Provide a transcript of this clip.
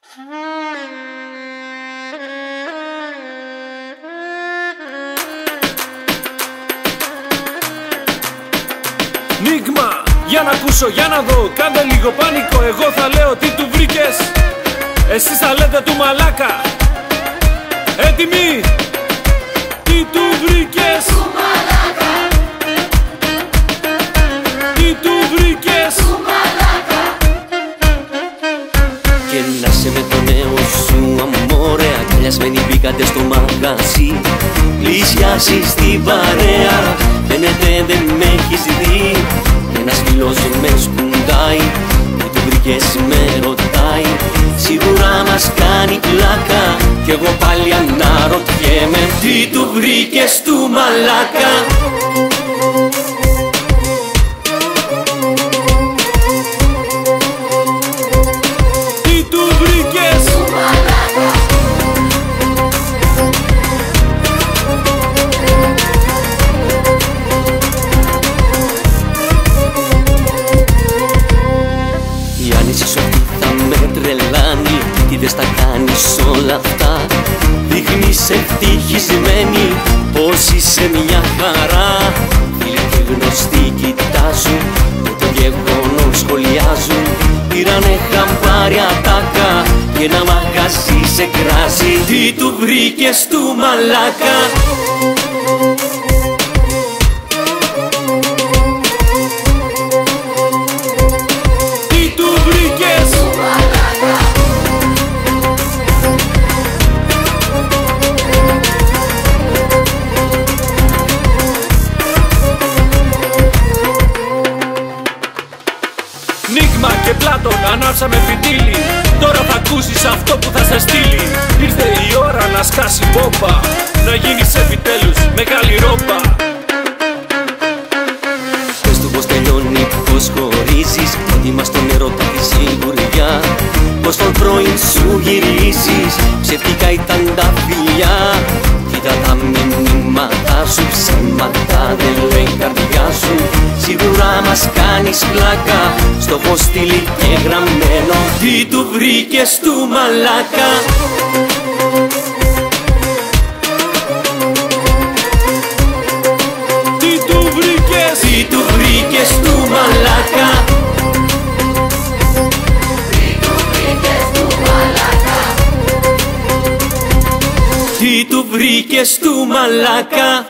Νίγμα, για να ακούσω, για να δω. Κάντε λίγο πάνικο, εγώ θα λέω τι του βρήκες. Εσείς θα λέτε του μαλάκα. Έτοιμοι? Τι του βρήκες? Του μαλάκα. Τι του βρήκες? Του μαλάκα. Και να σε με το νέο σου αμόρε, αγκαλιασμένοι μπήκατε στο μαγαζί. Πλησιάζεις την παρέα, φαίνεται δεν με έχεις δει. Ένας φίλος με σκουντάει, που του βρήκες με ρωτάει. Σίγουρα μας κάνει πλάκα, κι εγώ πάλι αναρωτιέμαι. Τι του βρήκες του μαλάκα? Τι του βρήκες? Του μαλάκα. Η άνοιση σου αυτή θα με τρελάνει, τι δεν στα κάνεις όλα αυτά. Δείχνεις ευτυχισμένη, πως είσαι μια χαρά. Φίλοι και γνωστοί κοιτάζουν και το γεγονός σχολιάζουν. Πήρανε χαμπάρι ατάκα και ένα μαγαζί σε κράζει. Τι του βρήκες του μαλάκα? Τι του βρήκες? Του μαλάκα. Νίγμα και Πλάτων, ανάψαμε φιτίλι. Τώρα θα ακούσεις αυτό που θα σε στείλει. Ήρθε η ώρα να σκάσει μπόμπα, να γίνεις επιτέλους μεγάλη ρόμπα. Πες του πως τελειώνει, πως χωρίζεις. Έτοιμα στον έρωτα τη σιγουριά. Πως τον πρώην σου γυρίζεις. Ψευτικά ήταν τα φιλιά. Κοίτα τα μηνύματα σου, ψέματα δεν λέει η καρδιά σου. Σίγουρα μας κάνεις πλάκα, στο έχω στείλει και γραμμένο. Τι του βρήκες του μαλάκα? Τι του βρήκες? Τι του βρήκες του μαλάκα? Τι του βρήκες του μαλάκα. Τι του βρήκες του μαλάκα?